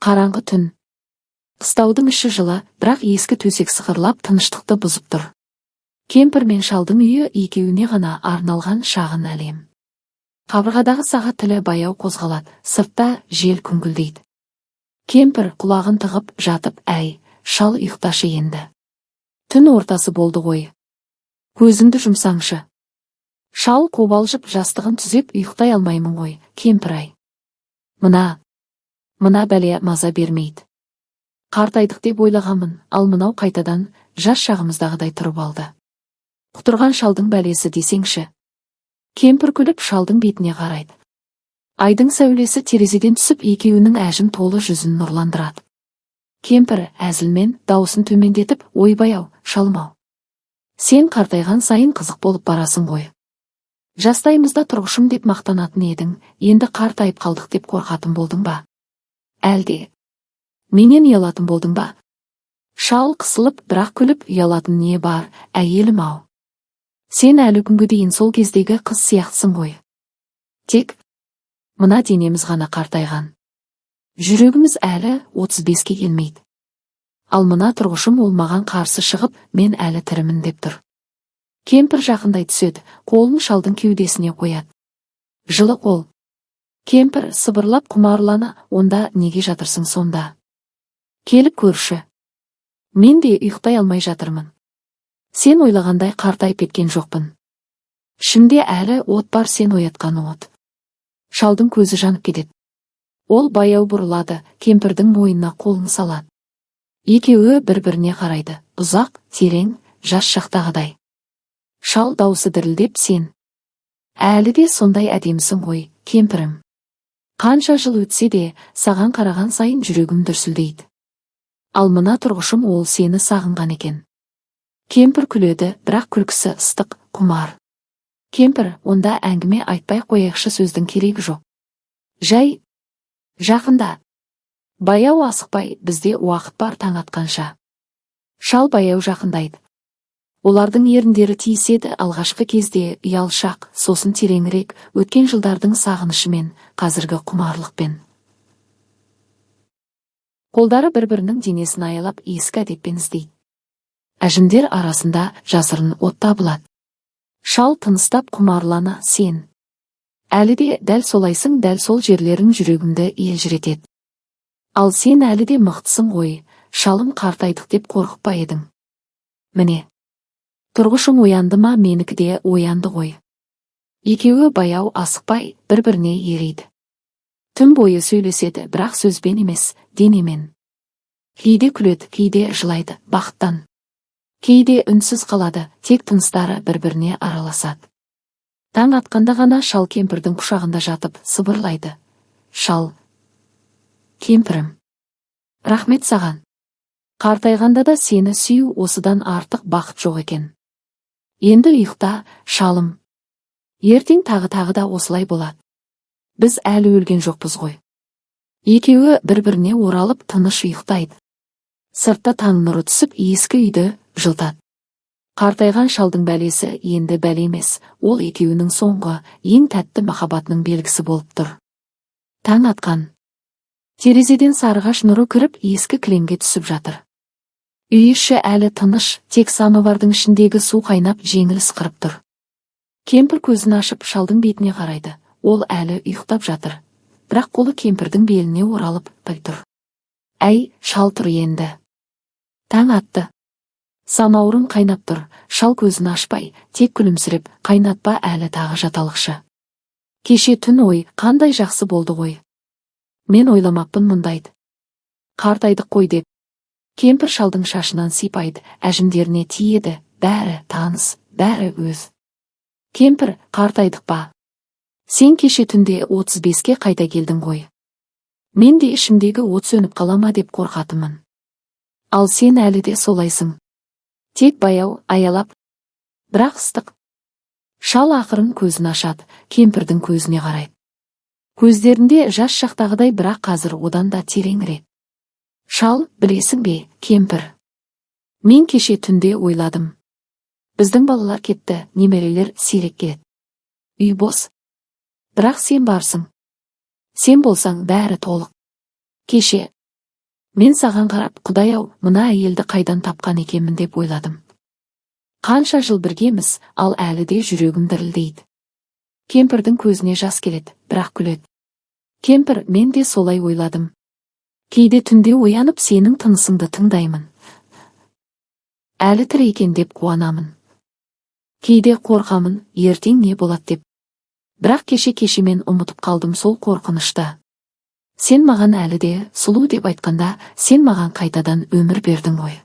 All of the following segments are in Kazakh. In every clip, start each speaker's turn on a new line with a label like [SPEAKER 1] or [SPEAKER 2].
[SPEAKER 1] Қараңғы түн. Қыстаудың іші жылы, бірақ ескі төсек сықырлап тыныштықты бұзып тұр. Кемпір мен шалдың үйі екеуіне ғана арналған шағын әлем. Қабырғадағы сағат тілі баяу қозғалады, сыртта жел күңкілдейді. Кемпір құлағын тығып жатып, әй, шал ұйықташы енді. Түн ортасы болды ғой. Көзіңді жұмсаңшы. Шал қобалжып жастығын түзеп, ұйықтай алмаймын ғой, кемпір-ай. Мына бәле маза бермейді. Қартайдық деп ойлағанмын, ал мынау қайтадан жас шағымыздағыдай тұрып алды. Құтырған шалдың бәлесі десеңші. Кемпір күліп шалдың бетіне қарайды. Айдың сәулесі терезеден түсіп, екеуінің әжім толы жүзін нұрландырады. Кемпір әзілмен даусын төмендетіп, ойбай-ау, шалым-ау. Сен қартайған сайын қызық болып барасың ғой. Жастайымызда тұрғышым деп мақтанатын едің, енді қартайып қалдық деп қорқатын болдың ба? Әлде менен ұялатын болдың ба? Шал қысылып, бірақ күліп, ұялатын не бар, әйелім-ау. Сен әлі күнге дейін сол кездегі қыз сияқтысың ғой. Тек мына денеміз ғана қартайған. Жүрегіміз әлі 35-ке келмейді. Ал мына тұрғышым ол маған қарсы шығып, мен әлі тірімін деп тұр. Кемпір жақындай түседі, қолын шалдың кеудесіне қояды. Жылы қол. Кемпір сыбырлап құмарлана, онда неге жатырсың сонда? Келіп көрші. Мен де ұйықтай алмай жатырмын. Сен ойлағандай қартайып кеткен жоқпын. Ішімде әлі от бар, сен оятқан от. Шалдың көзі жанып кетеді. Ол баяу бұрылады, кемпірдің мойнына қолын салады. Екеуі бір-біріне қарайды, ұзақ, терең, жас шақтағыдай. Шал даусы дірілдеп, сен әлі де сондай әдемісің ғой, кемпірім. Қанша жыл өтсе де, саған қараған сайын жүрегім дүрсілдейді. Ал мына тұрғышым ол сені сағынған екен. Кемпір күледі, бірақ күлкісі ыстық, құмар. Кемпір, онда әңгіме айтпай қояйықшы, сөздің керегі жоқ. Жай жақында. Баяу асықпай, бізде уақыт бар таң атқанша. Шал баяу жақындайды. Олардың еріндері тиіседі, алғашқы кезде ұялшақ, сосын тереңірек, өткен жылдардың сағынышымен, қазіргі құмарлықпен. Қолдары бір-бірінің денесін аялап, ескі әдетпен іздейді. Әжімдер арасында жасырын от табылады. Шал тыныстап құмарлана, сен әлі де дәл солайсың, дәл сол жерлерің жүрегімді елжіретеді. Ал сен әлі де мықтысың ғой, шалым, қартайдық деп қорқып па едің? Міне. Тұрғышың оянды ма, менікі де оянды ғой. Екеуі баяу асықпай, бір-біріне ериді. Түн бойы сөйлеседі, бірақ сөзбен емес, денемен. Кейде күледі, кейде жылайды, бақыттан. Кейде үнсіз қалады, тек тыныстары бір-біріне араласады. Таң атқанда ғана шал кемпірдің құшағында жатып, сыбырлайды. Шал, кемпірім, рахмет саған. Қартайғанда да сені сүю, осыдан артық бақыт жоқ екен. Енді ұйықта, шалым. Ертең тағы да осылай болады. Біз әлі өлген жоқпыз ғой. Екеуі бір-біріне оралып тыныш ұйықтайды. Сыртта таң нұры түсіп, ескі үйді жылтады. Қартайған шалдың бәлесі енді бәле емес, ол екеуінің соңғы, ең тәтті махаббатының белгісі болып тұр. Таң атқан. Терезеден сарғаш нұры кіріп, ескі кілемге түсіп жатыр. Үй іші әлі тыныш, тек самовардың ішіндегі су қайнап, жеңіл ысқырып тұр. Кемпір көзін ашып шалдың бетіне қарайды. Ол әлі ұйықтап жатыр. Бірақ қолы кемпірдің беліне оралып тұр. Әй, шал, тұр енді. Таң атты. Самаурын қайнап тұр. Шал көзін ашпай, тек күлімсіреп, қайнатпа әлі тағы жаталықшы. Кеше түн ой, қандай жақсы болды ғой. Мен ойламаппын мұндайды. Қартайдық қой деп. Кемпір шалдың шашынан сипайды, әжімдеріне тиеді, бәрі таныс, бәрі өз. Кемпір, қартайдық па? Сен кеше түнде 35-ке қайта келдің ғой. Мен де ішімдегі от сөніп қалама деп қорқатымын. Ал сен әлі де солайсың. Тек баяу, аялап, бірақ ыстық. Шал ақырын көзін ашады, кемпірдің көзіне қарайды. Көздерінде жас шақтағыдай, бірақ қазір одан да тереңірек. Шал, білесің бе, кемпір? Мен кеше түнде ойладым. Біздің балалар кетті, немерелер сирек келеді. Үй бос. Бірақ сен барсың. Сен болсаң бәрі толық. Кеше Мен саған қарап, Құдай-ау, мына әйелді қайдан тапқан екенмін деп ойладым. Қанша жыл біргеміз, ал әлі де жүрегім дірілдейді. Кемпірдің көзіне жас келеді, бірақ күледі. Кемпір, мен де солай ойладым. Кейде түнде оянып сенің тынысыңды тыңдаймын. Әлі тірі екен деп қуанамын. Кейде қорқамын, ертең не болады деп. Бірақ кеше мен ұмытып қалдым сол қорқынышта. Сен маған әлі де сұлу деп айтқанда, сен маған қайтадан өмір бердің ғой.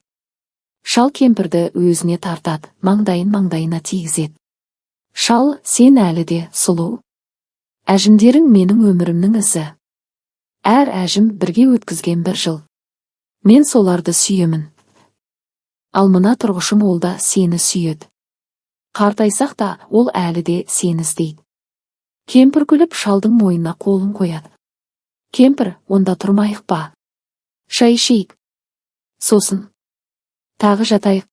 [SPEAKER 1] Шал кемпірді өзіне тартады, маңдайына тигізеді. Шал, сен әлі де сұлу. Әжімдерің менің өмірімнің ізі. Әр әжім бірге өткізген бір жыл. Мен соларды сүйемін. Ал мына тұрғышым ол да сені сүйеді. Қартайсақ та ол әлі де сені іздейді. Кемпір күліп шалдың мойнына қолын қояды. Кемпір, онда тұрмайық па? Шай ішейік. Сосын тағы жатайық.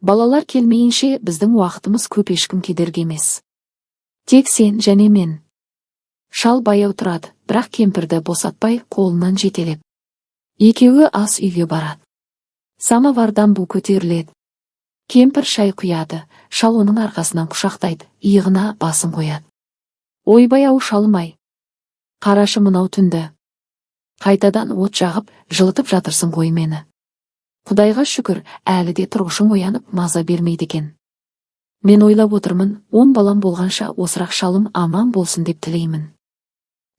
[SPEAKER 1] Балалар келмейінше біздің уақытымыз көп, ешкім кедергі емес. Тек сен және мен. Шал баяу тұрады, бірақ кемпірді босатпай қолынан жетелеп. Екеуі ас үйге барады. Самовардан бу көтеріледі. Кемпір шай құяды, шал оның арқасынан құшақтайды, иығына басын қояды. Ойбай-ау шалым-ай. Қарашы мынау түнді. Қайтадан от жағып, жылытып жатырсың ғой мені. Құдайға шүкір, әлі де тұрғышың оянып маза бермейді екен. Мен ойлап отырмын, 10 балам болғанша осырақ шалым аман болсын деп тілеймін.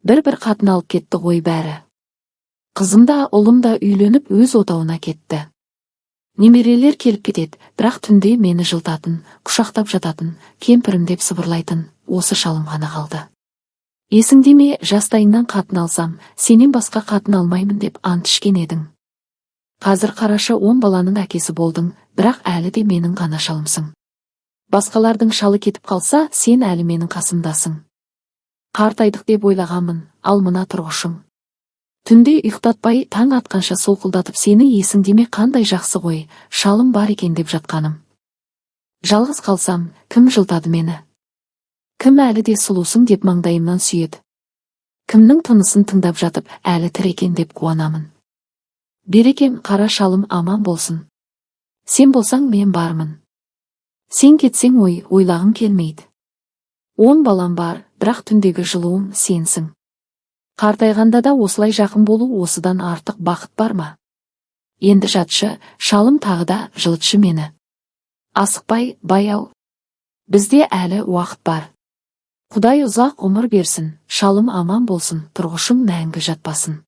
[SPEAKER 1] Бір қатын алып кетті ғой бәрі. Қызым да, ұлым да үйленіп өз отауына кетті. Немерелер келіп кетеді, бірақ түнде мені жылтатын, құшақтап жататын, кемпірім деп сыбырлайтын, осы шалым ғана қалды. Есіңде ме, жастайыңнан қатын алсам, сенен басқа қатын алмаймын деп ант ішкен едің. Қазір қарашы 10 баланың әкесі болдың, бірақ әлі де менің ғана шалымсың. Басқалардың шалы кетіп қалса, сен әлі менің қасымдасың. Қартайдық деп ойлағанмын, ал мына тұрғышың. Түнде ұйықтатпай таң атқанша солқылдатып сені есіңде ме, қандай жақсы ғой, шалым бар екен деп жатқаным. Жалғыз қалсам, кім жылтады мені? Кім әлі де сұлусың деп маңдайымнан сүйеді? Кімнің тынысын тыңдап жатып, әлі тірі екен деп қуанамын? Берекем, қара шалым аман болсын. Сен болсаң мен бармын. Сен кетсең ойлағым келмейді. 10 балам бар, бірақ түндегі жылуым сенсің. Қартайғанда да осылай жақын болу осыдан артық бақыт бар ма? Енді жатшы, шалым тағы да жылытшы мені. Асықпай, баяу. Бізде әлі уақыт бар. Құдай ұзақ ғұмыр берсін, шалым аман болсын, тұрғышың мәңгі жатпасын.